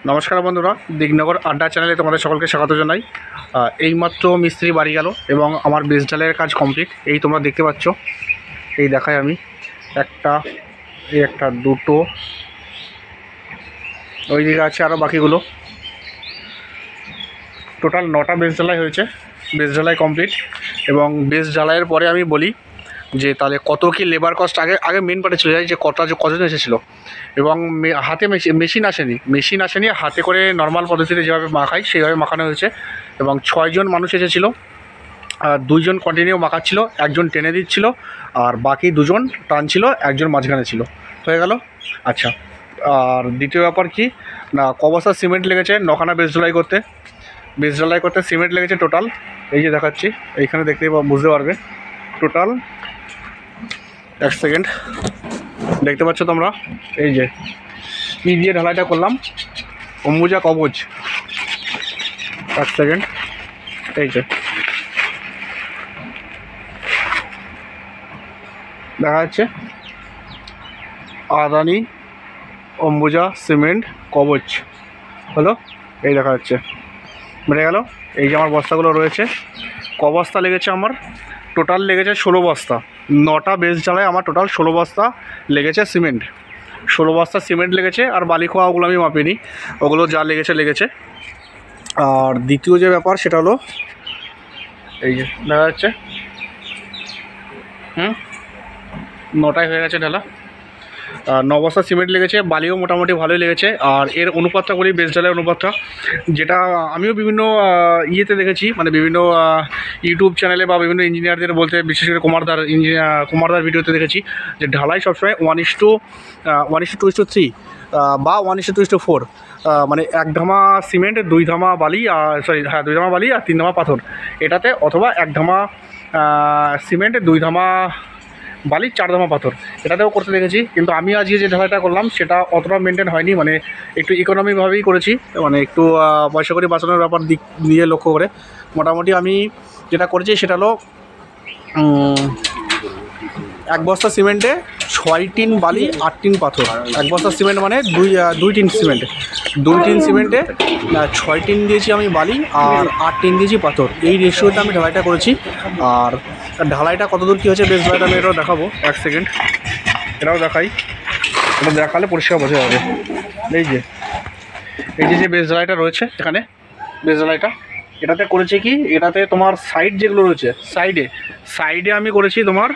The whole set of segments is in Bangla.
নমস্কার বন্ধুরা, দিগনগর আড্ডা চ্যানেলে তোমাদের সকলকে স্বাগত জানাই। এইমাত্র মিস্ত্রি বাড়ি গেল এবং আমার বেস ঢালাইয়ের কাজ কমপ্লিট। এই তোমরা দেখতে পাচ্ছ, এই দেখাই আমি একটা দুটো, ওই দিকে আছে আরও বাকিগুলো। টোটাল 9টা বেস ঢালাই হয়েছে, বেস ঢালাই কমপ্লিট। এবং বেস ঢালাইয়ের পরে আমি বলি যে তাহলে কত কি লেবার কস্ট আগে মেন পার্টে চলে যায়, যে কতজন এসেছিলো। এবং হাতে মেশিন আসেনি, হাতে করে নর্মাল পদ্ধতিতে যেভাবে মাখাই সেইভাবে মাখানো হয়েছে। এবং 6 জন মানুষ এসেছিলো, 2 জন কন্টিনিউ মাখাচ্ছিল, 1 জন টেনে দিচ্ছিল, আর বাকি 2 জন টানছিল, 1 জন মাঝখানে ছিল। হয়ে গেল। আচ্ছা, আর দ্বিতীয় ব্যাপার কি না, ক বস্তা সিমেন্ট লেগেছে 9খানা বেস ঢালাই করতে সিমেন্ট লেগেছে টোটাল। এই যে দেখাচ্ছি, এইখানে দেখতেই বুঝতে পারবে টোটাল। 1 সেকেন্ড, দেখতে পাচ্ছ তোমরা, এই যে কি দিয়ে ঢালাইটা করলাম, অম্বুজা কবচ। 1 সেকেন্ড, এই যে দেখা যাচ্ছে আদানি অম্বুজা সিমেন্ট কবচ হলো, এই দেখা যাচ্ছে বেড়ে গেল। এই যে আমার বস্তাগুলো রয়েছে, ক বস্তা লেগেছে আমার, টোটাল লেগেছে 16 বস্তা। 9টা বেস ঢালায় আমার টোটাল 16 বস্তা লেগেছে সিমেন্ট, 16 বস্তা সিমেন্ট লেগেছে। আর বালি খোয়া ওগুলো আমি মাপিনি, ওগুলো যা লেগেছে। আর দ্বিতীয় যে ব্যাপার সেটা হলো, এই যে দেখা যাচ্ছে 9টায় হয়ে গেছে ঢালা। 9 বস্তা সিমেন্ট লেগেছে, বালিও মোটামুটি ভালোই লেগেছে। আর এর অনুপাতটা করি, বেস ঢালাই অনুপাতটা, যেটা আমিও বিভিন্ন ইয়েতে দেখেছি, মানে বিভিন্ন ইউটিউব চ্যানেলে বা বিভিন্ন ইঞ্জিনিয়ারদের বলতে, বিশেষ করে কুমারদার ভিডিওতে দেখেছি যে ঢালাই সবসময় 1:2:3 বা 1:2:4, মানে 1 ধামা সিমেন্ট, 2 ধামা বালি, 2 ধামা বালি আর 3 ধামা পাথর এটাতে, অথবা 1 ধামা সিমেন্ট, 2 ধামা বালি, 4 ধামা পাথর এটাতেও করতে দেখেছি। কিন্তু আমি আজকে যে ঢালাইটা করলাম সেটা অতটা মেনটেন হয়নি, মানে একটু ইকোনমিকভাবেই করেছি, মানে একটু পয়সা করে বাঁচানোর ব্যাপার দিক নিয়ে লক্ষ্য করে। মোটামুটি আমি যেটা করেছি সেটা হলো 1 বস্তা সিমেন্টে 6 টিন বালি, 8 টিন পাথর। 1 বস্তা সিমেন্ট মানে 2 টিন সিমেন্ট, 2 টিন সিমেন্টে 6 টিন দিয়েছি আমি বালি, আর 8 টিন দিয়েছি পাথর। এই রেশিওতে আমি ঢালাইটা করেছি। আর ঢালাইটা কতদূর কী হয়েছে বেস ঢালাইটা আমি এটাও দেখাবো। 1 সেকেন্ড, এটাও দেখাই, এটা দেখালে পরিষ্কার বোঝা যাবে। এই যে বেস ঢালাইটা রয়েছে এখানে, বেস ঢালাইটা এটাতে করেছি কি, এটাতে তোমার সাইড যেগুলো রয়েছে, সাইডে আমি করেছি তোমার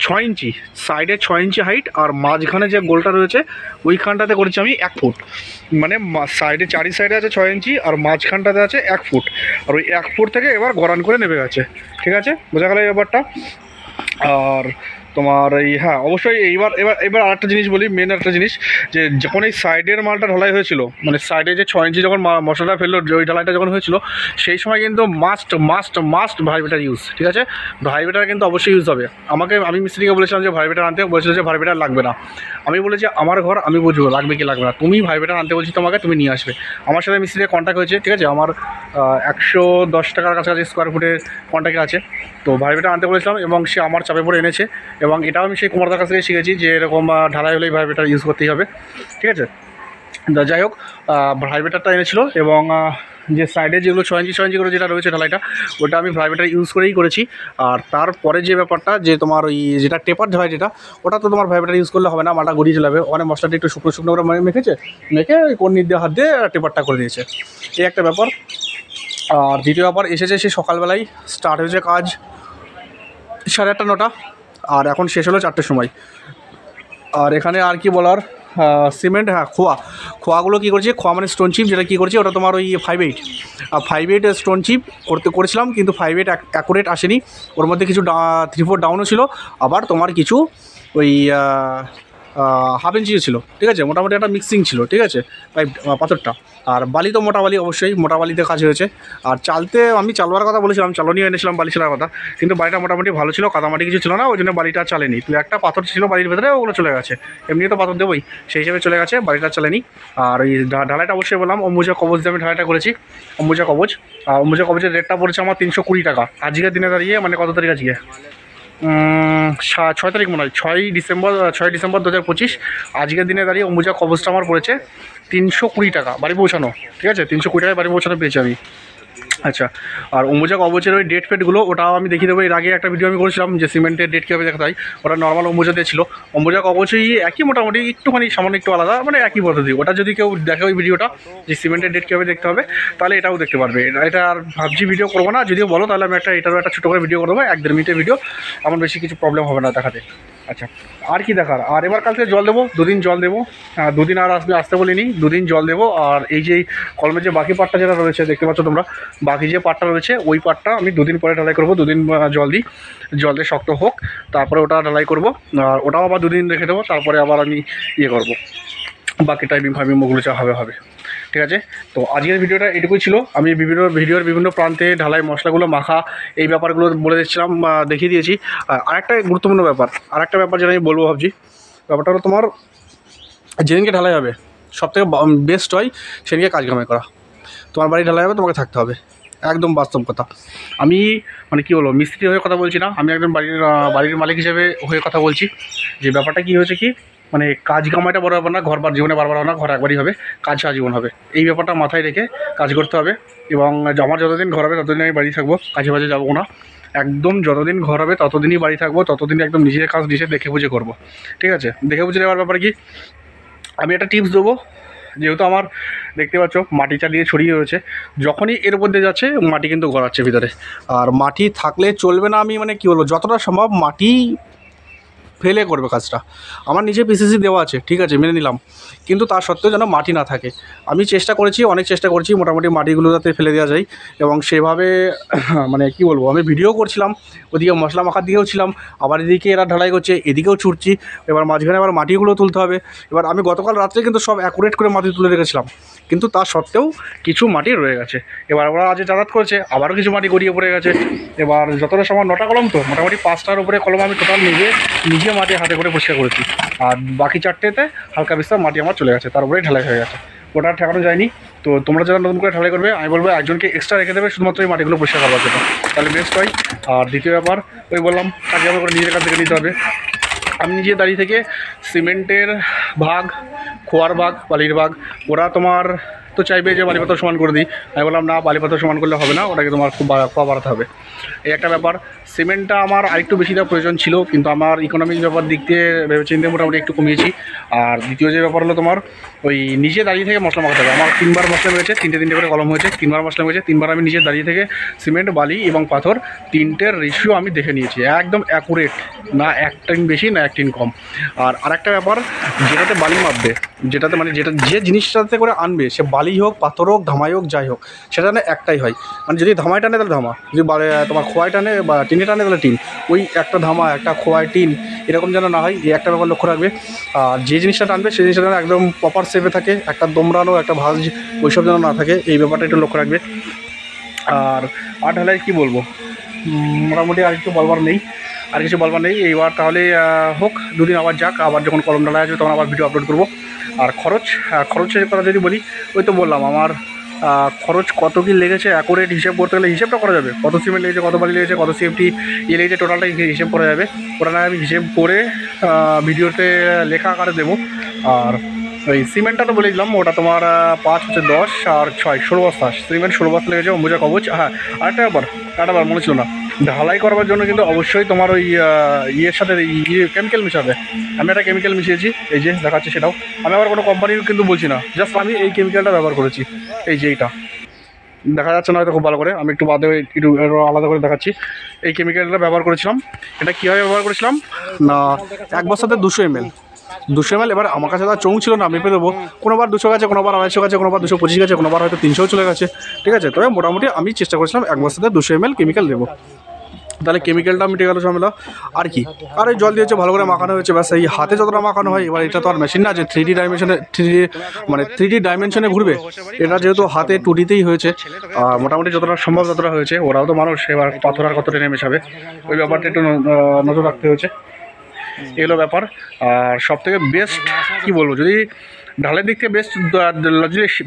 6 ইঞ্চি, সাইডে 6 ইঞ্চি হাইট, আর মাঝখানে যে গোলটা রয়েছে ওইখানটাতে করেছি আমি 1 ফুট। মানে সাইডে, চারি সাইডে আছে 6 ইঞ্চি, আর মাঝখানটাতে আছে 1 ফুট। আর ওই 1 ফুট থেকে এবার গড়ান করে নেমে গেছে। ঠিক আছে, বোঝা গেল এই ব্যাপারটা। আর তোমার এই অবশ্যই এবার আরেকটা জিনিস বলি, মেন একটা জিনিস, যে যখন এই সাইডের মালটা ঢালাই হয়েছিল, মানে সাইডে যে 6 ইঞ্চি যখন মশলাটা ফেললো, ওই ঢালাইটা যখন হয়েছিল, সেই সময় কিন্তু মাস্ট ভাইব্রেটার ইউজ। ঠিক আছে, ভাইব্রেটার কিন্তু অবশ্যই ইউজ হবে। আমি মিস্ত্রিকে বলেছিলাম যে ভাইব্রেটার আনতে, বলেছিল যে ভাইব্রেটার লাগবে না। আমি বলেছি আমার ঘর, আমি বুঝবো লাগবে কি লাগবে না, তুমি ভাইব্রেটার আনতে বলছি তোমাকে, তুমি নিয়ে আসবে। আমার সাথে মিস্ত্রির কন্ট্যাক্ট হয়েছে, ঠিক আছে, আমার 110 টাকার কাছাকাছি স্কোয়ার ফুটের কন্ট্যাক্ট আছে। তো ভাইব্রেটার আনতে বলেছিলাম এবং সে আমার চাপে পড়ে এনেছে। এবং এটাও আমি সেই কুমারদার কাছ থেকে শিখেছি যে এরকম ঢালাই হলেই ভাইব্রেটার ইউজ করতেই হবে। ঠিক আছে, যাই হোক, ভাইব্রেটারটা এনেছিল। এবং যে সাইডে যেগুলো 6 ইঞ্চি করে যেটা রয়েছে ঢালাইটা, ওটা আমি ভাইব্রেটার ইউজ করেই করেছি। আর তারপরে যে ব্যাপারটা, যে তোমার ওই যেটা টেপার ঢালাই, ওটা তো তোমার ভাইব্রেটার ইউজ করলে হবে না, মালটা গড়িয়ে চলে যাবে। অনেক মশলাটা একটু শুকনো করে মেখে ওই কোন নির্দেশ হাত দিয়ে টেপারটা করে দিয়েছে, এই একটা ব্যাপার। আর দ্বিতীয় ব্যাপার এসেছে, সে সকালবেলায় স্টার্ট হয়েছে কাজ 8:30 9টা, আর এখন শেষ হলো 4টের সময়। আর এখানে আর কি বলার, সিমেন্ট, খোয়াগুলো কী করেছি, খোয়া মানে স্টোন চিপ, যেটা কী করেছি ওটা তোমার ওই 5/8 স্টোন চিপ করেছিলাম। কিন্তু 5/8 অ্যাকুরেট আসেনি, ওর মধ্যে কিছু 3/4 ডাউনও ছিল, আবার তোমার কিছু ওই হাফ ইঞ্চিও ছিল। ঠিক আছে, মোটামুটি একটা মিক্সিং ছিল। ঠিক আছে, পাথরটা। আর বালি তো মোটা বালি, অবশ্যই মোটা বালিতে কাজ হয়েছে। আর আমি চালবার কথা বলেছিলাম, চালনিও এনেছিলাম বালি ছেলার কথা, কিন্তু বালিটা মোটামুটি ভালো ছিল, কাদামাটি কিছু ছিল না, ওই জন্য বালিটা চালেনি। তুই একটা পাথর ছিল বালির ভেতরে, ওগুলো চলে গেছে, এমনি তো পাথর দেবোই, সেই হিসেবে চলে গেছে, বালিটা চালেনি। আর ওই ঢালাইটা অবশ্যই বললাম অম্বুজা কবচ দিয়ে আমি ঢালাইটা করেছি, অম্বুজা কবচের রেটটা পড়েছে আমার 320 টাকা আজকের দিনে দাঁড়িয়ে। মানে কত তারিখ আজকে, 6 তারিখ মনে হয়, 6 ডিসেম্বর 2025। আজকের দিনে দাঁড়িয়ে অম্বুজা কবচটা আমার পড়েছে 320 টাকা বাড়ি পৌঁছানো, ঠিক আছে, 320 টাকায় বাড়ি পৌঁছানো পেয়েছি আমি। আচ্ছা, আর অম্বুজা কবচের ওই ডেট ফেটগুলো ওটাও আমি দেখিয়ে দেবো। এর আগে একটা ভিডিও আমি করেছিলাম যে সিমেন্টের ডেট কীভাবে দেখাতে হয়, ওটা নর্মাল অম্বুজা দিয়ে ছিল। অম্বুজা কবচই একই, মোটামুটি একটুখানি সামান্য একটু আলাদা, মানে একই পদ্ধতি। ওটা যদি কেউ দেখে ওই ভিডিওটা যে সিমেন্টের ডেট কীভাবে দেখতে হবে, তাহলে এটাও দেখতে পারবে। এটা আর ভাবছি ভিডিও করবো না, যদিও বলো তাহলে আমি এটারও একটা ছোটো করে ভিডিও করে দেবো, 1-1.5 মিনিটের ভিডিও, আমার বেশি কিছু প্রবলেম হবে না দেখাতে। আচ্ছা, আর কি দেখার, আর এবার কাল থেকে জল দেবো, 2 দিন জল দেবো, 2 দিন আর আসতে বলিনি, 2 দিন জল দেবো। আর এই যে কলমের যে বাকি পাটটা যেটা রয়েছে দেখতে পাচ্ছ তোমরা, বাকি যে পাটটা রয়েছে ওই পাটটা আমি 2 দিন পরে ঢালাই করবো। 2 দিন জল দিই, জল দিয়ে শক্ত হোক, তারপরে ওটা ঢালাই করবো। আর ওটাও আবার 2 দিন রেখে দেবো, তারপরে আবার আমি ইয়ে করবো, বাকি টাইমিং ওগুলো যা হবে। ঠিক আছে, তো আজকের ভিডিওটা এটুকুই ছিল। আমি ভিডিওর বিভিন্ন প্রান্তে ঢালাই মশলাগুলো মাখা এই ব্যাপারগুলো বলে দিচ্ছিলাম, দেখিয়ে দিয়েছি। আরেকটা গুরুত্বপূর্ণ ব্যাপার, আরেকটা ব্যাপার যেটা আমি বলবো ভাবছি, ব্যাপারটা হলো তোমার যেদিনকে ঢালাই হবে সবথেকে বেস্ট হয় সেদিনকে কাজ কামাই করা। তোমার বাড়ি ঢালাই হবে, তোমাকে থাকতে হবে, একদম বাস্তব কথা। আমি মানে কী বলবো, মিস্ত্রি হয়ে কথা বলছি না, আমি একদম বাড়ির মালিক হিসেবে হয়ে কথা বলছি। যে ব্যাপারটা কী হয়েছে কি, মানে কাজ কামাইটা বড় ব্যাপার না, ঘরবার জীবনে বারবার হবে না, ঘর একবারই হবে, কাজ সারা জীবন হবে। এই ব্যাপারটা মাথায় রেখে কাজ করতে হবে। এবং আমার যতদিন ঘর হবে ততদিন আমি বাড়ি থাকবো, কাজে বাজে যাবো না, একদম যতদিন ঘর হবে ততদিনই বাড়ি থাকবো, ততদিন একদম নিজের কাজ নিজে দেখে বুঝে করবো। ঠিক আছে, দেখে বুঝে নেওয়ার ব্যাপার কি, আমি একটা টিপস দেবো। যেহেতু আমার দেখতে পাচ্ছ মাটি চালিয়ে ছড়িয়ে রয়েছে, যখনই এর মধ্যে যাচ্ছে মাটি কিন্তু গড়াচ্ছে ভিতরে। আর মাটি থাকলে চলবে না, আমি মানে কী বলবো, যতটা সম্ভব মাটি ফেলে করবে কাজটা। আমার নিজে পিসিসি দেওয়া আছে, ঠিক আছে, মেনে নিলাম, কিন্তু তার সত্ত্বেও যেন মাটি না থাকে। আমি চেষ্টা করেছি, অনেক চেষ্টা করেছি মোটামুটি মাটিগুলো যাতে ফেলে দেওয়া যায়। এবং সেভাবে মানে কী বলবো, আমি ভিডিও করছিলাম, ওদিকে মশলা মাখার দিকেও ছিলাম, আবার এদিকে এরা ঢালাই করছে, এদিকেও ছুটছি, এবার মাঝখানে আবার মাটিগুলো তুলতে হবে। এবার আমি গতকাল রাত্রে কিন্তু সব অ্যাকুরেট করে মাটি তুলে রেখেছিলাম, কিন্তু তা সত্ত্বেও কিছু মাটি রয়ে গেছে। এবার ওরা আজ যাতায়াত করেছে, আবারও কিছু মাটি গড়িয়ে পড়ে গেছে। এবার যতটা সময় 9টা কলম, তো মোটামুটি 5টার উপরে কলম আমি টোটাল নিজে মাটি হাতে করে পরিষ্কার করেছি। আর বাকি 4টেতে হালকা বিস্তার মাটি আমার চলে গেছে, তার উপরেই ঢালাই হয়ে গেছে, ওটা ঠেকানো যায়নি। তো তোমরা যারা নতুন করে ঢালাই করবে, আমি বলবো একজনকে এক্সট্রা রেখে দেবে শুধুমাত্র এই মাটিগুলো পরিষ্কার করবার জন্য, তাহলে বেস্ট হয়। আর দ্বিতীয় ব্যাপার, ওই বললাম কাজে আমার করে নিজের কাছ থেকে নিতে হবে। আমি নিজে দাঁড়িয়ে থেকে সিমেন্টের ভাগ, খোয়ার ভাগ, বালির ভাগ, ওরা তোমার তো চাইবে যে বালিপাথর সমান করে দিই। আমি বললাম না, বালিপাথর সমান করলে হবে না, ওটাকে তোমার খুব খোয়া বাড়াতে হবে। এই একটা ব্যাপার। সিমেন্টটা আমার আরেকটু বেশি দেওয়ার প্রয়োজন ছিল, কিন্তু আমার ইকোনমিক ব্যাপার দিক দিয়ে ভেবেচিন্তে মোটামুটি একটু কমিয়েছি। আর দ্বিতীয় যে ব্যাপার হলো তোমার, ওই নিজে দাঁড়িয়ে থেকে মশলা মাখাতে হবে। আমার 3বার মশলা হয়েছে, 3টে করে কলম হয়েছে, 3বার মশলা হয়েছে, 3বার আমি নিজে দাঁড়িয়ে থেকে সিমেন্ট, বালি এবং পাথর 3টের রেশিও আমি দেখে নিয়েছি, একদম অ্যাকুরেট, না 1 টিন বেশি না 1 টিন কম। আর আরেকটা ব্যাপার, যেটাতে বালি মাপবে, যেটাতে মানে যে জিনিসটাতে করে আনবে, সে বালি হোক, পাথর হোক, ধামাই হোক, যাই হোক, সেটা না একটাই হয়। মানে যদি ধামাই টানে তাহলে ধামা, যদি তোমার খোয়াই টানে বা টিনে টানে তাহলে টিন, ওই একটা ধামা একটা খোয়াই টিন এরকম যেন না হয়, এই একটা ব্যাপার লক্ষ্য রাখবে। আর যে জিনিসটা টানবে সেই জিনিসটা যেন একদম প্রপার শেপে থাকে, একটা দোমড়ানো একটা ভাঁজ ওইসব যেন না থাকে, এই ব্যাপারটা একটু লক্ষ্য রাখবে। আর ঢালাই কী বলবো, মোটামুটি আর কিছু বলবার নেই, এইবার তাহলে হোক, 2 দিন আবার যাক, আবার যখন কলম ঢালাই আসবে তখন আবার ভিডিও আপলোড করবো। আর খরচের কথা যদি বলি, ওই তো বললাম আমার খরচ কত কী লেগেছে অ্যাকুরেট হিসেব করতে গেলে হিসেবটা করা যাবে, কত সিমেন্ট লেগেছে, কত বালি লেগেছে, কত সিএফটি লেগেছে, টোটালটা হিসেব করা যাবে। ওটা না আমি হিসেব করে ভিডিওতে লেখা আকারে দেবো। আর ওই সিমেন্টটা তো বলে দিলাম, ওটা তোমার 5 হচ্ছে 10 আর 6 16 বস্তা সিমেন্ট, 16 বস্তা লেগেছে অম্বুজা কবচ। হ্যাঁ, আরেকটা ব্যাপার মনে ছিল না, ঢালাই করবার জন্য কিন্তু অবশ্যই তোমার ওই ইয়ের সাথে কেমিক্যাল মিশাবে। আমি একটা কেমিক্যাল মিশিয়েছি, এই যে দেখাচ্ছি সেটাও। আমি আবার কোনো কোম্পানির কিন্তু বলছি না, জাস্ট আমি এই কেমিক্যালটা ব্যবহার করেছি। এই যে এইটা দেখা যাচ্ছে না হয়তো খুব ভালো করে, আমি একটু বাদে একটু আলাদা করে দেখাচ্ছি। এই কেমিক্যালটা ব্যবহার করেছিলাম। এটা কীভাবে ব্যবহার করেছিলাম না, 1 বস্তাতে 200 ml। এবার আমার কাছে তার চৌং ছিল না, মেপে দেবো, কোনোবার 200 গেছে, কোনোবার 250 গেছে, কোনোবার 225 গেছে, কোনোবার হয়তো 300 চলে গেছে। ঠিক আছে, তবে মোটামুটি আমি চেষ্টা করেছিলাম 1 বস্তাতে 200 ml কেমিক্যাল দেবো, তাহলে কেমিক্যালটা মিটে গেল ঝামেলা। আর কি, আর এই জল দিয়েছে, ভালো করে মাখানো হয়েছে, ব্যাস। এই হাতে যতটা মাখানো হয়, এবার এটা তো আর মেশিন না যে 3D ডাইমেনশনে ঘুরবে, এটা যেহেতু হাতে 2Dতেই হয়েছে, মোটামুটি যতটা সম্ভব ততটা হয়েছে। ওরাও তো মানুষ, এবার পাথর আর কতটা নেমে যাবে, ওই ব্যাপারটা একটু নজর রাখতে হয়েছে, এগুলো ব্যাপার। আর সবথেকে বেস্ট কী বলবো, যদি ঢালের দিক থেকে বেস্ট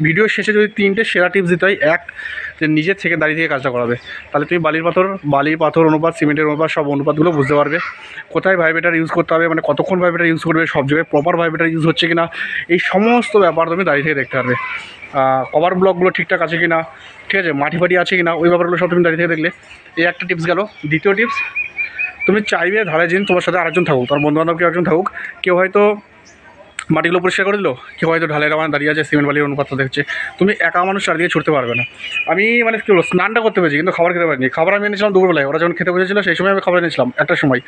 ভিডিও শেষে যদি 3টে সেরা টিপস দিতে হয়, এক, যে নিজের থেকে দাঁড়িয়ে থেকে কাজটা করাবে, তাহলে তুমি বালি পাথর অনুপাত, সিমেন্টের অনুপাত, সব অনুপাতগুলো বুঝতে পারবে। কোথায় ভাইব্রেটার ইউজ করতে হবে, মানে কতক্ষণ ভাইব্রেটার ইউজ করবে, সব জায়গায় প্রপার ভাইব্রেটার ইউজ হচ্ছে কিনা, এই সমস্ত ব্যাপার তুমি দাঁড়িয়ে থেকে দেখতে পারবে। কভার ব্লকগুলো ঠিকঠাক আছে কিনা, ঠিক আছে, মাটি ফাটি আছে কিনা, ওই ব্যাপারগুলো সব তুমি দাঁড়িয়ে থেকে দেখলে। এই একটা টিপস গেল। দ্বিতীয় টিপস, তুমি চাইবে ধারে দিন তোমার সাথে আরেকজন থাকুক, তোমার বন্ধুবান্ধব কেউ একজন থাকুক, কেউ হয়তো মাটিগুলো পরিষ্কার করে দিল, কেউ হয়তো ঢালের আমার দাঁড়িয়ে আছে, সিমেন্ট বালির অনুপাতটা দেখছে, তুমি একা মানুষ চারদিকে ছুটতে পারবে না। আমি মানে কী বলবো, স্নানটা করতে পেরেছি কিন্তু খাবার খেতে পারিনি। খাবার আমি এনেছিলাম দুপুরবেলায়, ওরা যখন খেতে বসেছিল সেই সময় আমি খাবার এনেছিলাম একটার সময়,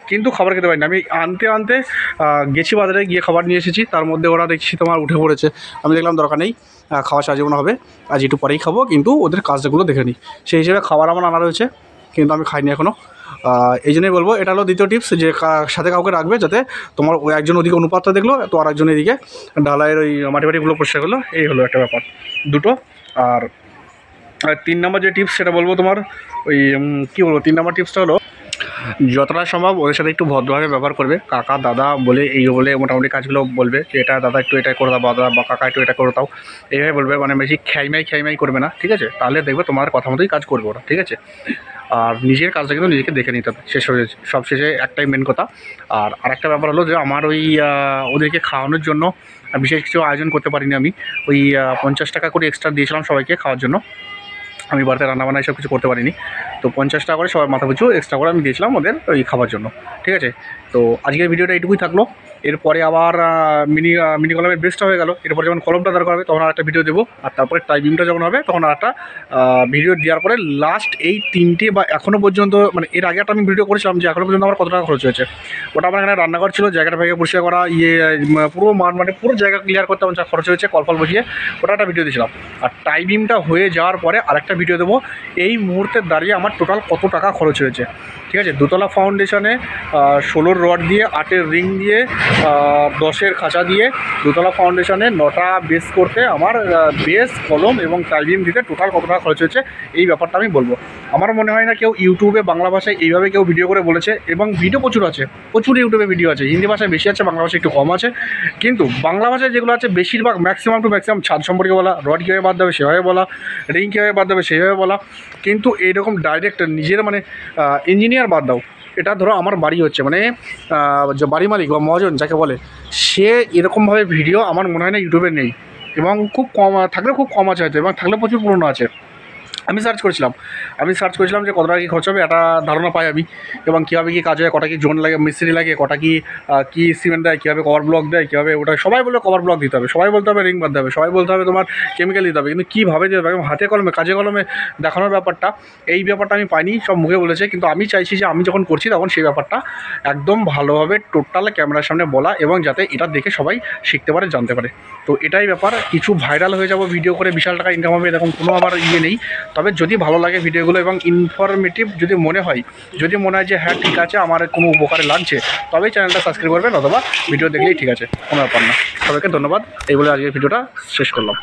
কিন্তু খাবার খেতে পারিনি। আমি আনতে গেছি বাজারে, গিয়ে খাবার নিয়ে এসেছি, তার মধ্যে ওরা দেখছি তোমার উঠে পড়েছে। আমি দেখলাম দরকার নেই, খাওয়া সাহায্য মনে হবে, আজ একটু পরেই খাবো, কিন্তু ওদের কাজগুলো দেখে নিই। সেই হিসেবে খাবার আমার আনা রয়েছে, কিন্তু আমি খাইনি এখনও। এই জন্যই বলবো, এটা হলো দ্বিতীয় টিপস, যে সাথে কাউকে রাখবে, যাতে তোমার ওই একজন ওদিকে অনুপাতটা দেখলো, তো আর একজন এদিকে ঢালাইয়ের ওই মাটিগুলো পরিষ্কার করলো। এই হলো একটা ব্যাপার, দুটো। আর 3 নম্বর যে টিপস সেটা বলবো তোমার, ওই কী বলবো, 3 নম্বর টিপসটা হলো যতটা সম্ভব ওদের সাথে একটু ভদ্রভাবে ব্যবহার করবে। কাকা দাদা বলে এই বলে মোটামুটি কাজগুলো বলবে, যে এটা দাদা একটু এটা করে দাও, দাদা বা কাকা একটু এটা করে দাও, এইভাবে বলবে। মানে বেশি খ্যাইমাই করবে না, ঠিক আছে? তাহলে দেখবে তোমার কথা মতোই কাজ করবে ওরা, ঠিক আছে? আর নিজের কাজটা কিন্তু নিজেকে দেখে নিতে হবে, শেষ হয়ে সব শেষে একটাই মেন কথা। আর আরেকটা ব্যাপার হলো যে আমার ওই ওদেরকে খাওয়ানোর জন্য বিশেষ কিছু আয়োজন করতে পারিনি আমি। ওই 50 টাকা করে এক্সট্রা দিয়েছিলাম সবাইকে খাওয়ার জন্য। আমি বাড়িতে রান্নাবান্না এসব কিছু করতে পারিনি, তো 50 টাকা করে সবার মাথা পিছু এক্সট্রা করে আমি দিয়েছিলাম ওদের ওই খাবার জন্য, ঠিক আছে? তো আজকের ভিডিওটা এইটুকুই থাকলো। এরপরে আবার মিনি কলমের বেস্টটা হয়ে গেল, এরপরে যখন কলমটা দরকার হবে তখন আরেকটা ভিডিও দেবো, আর তারপরে টাইপিংটা যখন হবে তখন আরেকটা ভিডিও দেওয়ার পরে লাস্ট এই 3টে বা এখনও পর্যন্ত, মানে এর আগে একটা আমি ভিডিও করেছিলাম যে এখনও পর্যন্ত আমার কত টাকা খরচ হয়েছে। ওটা আমার এখানে রান্নাঘর ছিল, জায়গাটা ভাগে পরিষ্কার করা, পুরো মানে পুরো জায়গা ক্লিয়ার করতে আমার যা খরচ হয়েছে, কলফল বসিয়ে, ওটা একটা ভিডিও দিয়েছিলাম। আর টাইপিংটা হয়ে যাওয়ার পরে আরেকটা ভিডিও দেবো এই মুহূর্তে দাঁড়িয়ে আমার টোটাল কত টাকা খরচ হয়েছে, ঠিক আছে? 2তলা ফাউন্ডেশনে 16 রড দিয়ে, 8-এর রিং দিয়ে, 10-এর খাঁচা দিয়ে 2তলা ফাউন্ডেশনে 9টা বেস করতে আমার বেস, কলম এবং টাইপিং দিতে টোটাল কত টাকা খরচ হয়েছে, এই ব্যাপারটা আমি বলবো। আমার মনে হয় না কেউ ইউটিউবে বাংলা ভাষায় এইভাবে কেউ ভিডিও করে বলেছে, এবং ভিডিও প্রচুর আছে, প্রচুর ইউটিউবে ভিডিও আছে, হিন্দি ভাষায় বেশি আছে, বাংলা ভাষায় একটু কম আছে। কিন্তু বাংলা ভাষায় যেগুলো আছে বেশিরভাগ ম্যাক্সিমাম ছাদ সম্পর্কে বলা, রড কীভাবে বাদ দেবে সেভাবে বলা, রিং কীভাবে বাদ দেবে সেভাবে বলা। কিন্তু এইরকম ডাইরেক্ট নিজের মানে ইঞ্জিনিয়ার বাদ দাও, এটা ধরো আমার বাড়ি হচ্ছে, মানে যে বাড়ি মালিক বা মহাজন যাকে বলে, সে এরকমভাবে ভিডিও আমার মনে হয় না ইউটিউবে নেই, এবং খুব কম থাকলে খুব কম আছে হয়তো, এবং থাকলে প্রচুর পুরনো আছে। আমি সার্চ করেছিলাম যে কত টাকা কী খরচ হবে, একটা ধারণা পাই আমি, এবং কীভাবে কী কাজ হয়, কটা কি জোন লাগে, মিস্ত্রি লাগে, কটা কী সিমেন্ট দেয়, কীভাবে কভার ব্লক দেয়, কীভাবে ওটা সবাই বলবে কভার ব্লক দিতে হবে, সবাই বলতে হবে রিং বাঁধতে হবে, সবাই বলতে হবে তোমার কেমিক্যাল দিতে হবে, কিন্তু কীভাবে দিতে হবে হাতে কলমে কাজে কলমে দেখানোর ব্যাপারটা, এই ব্যাপারটা আমি পাইনি, সব মুখে বলেছে। কিন্তু আমি চাইছি যে আমি যখন করছি তখন সেই ব্যাপারটা একদম ভালোভাবে টোটাল ক্যামেরার সামনে বলা, এবং যাতে এটা দেখে সবাই শিখতে পারে, জানতে পারে। তো এটাই ব্যাপার, কিছু ভাইরাল হয়ে যাব ভিডিও করে বিশাল টাকা ইনকাম হবে এরকম কোনো আমার নেই। তবে যদি ভালো লাগে ভিডিওগুলো এবং ইনফরমেটিভ যদি মনে হয় যে হ্যাঁ ঠিক আছে আমার কোনো উপকারে লাগছে, তবেই চ্যানেলটা সাবস্ক্রাইব করবেন, অথবা ভিডিও দেখলেই ঠিক আছে, কোনো ব্যাপার না। সবাইকে ধন্যবাদ, এই বলে আজকের ভিডিওটা শেষ করলাম।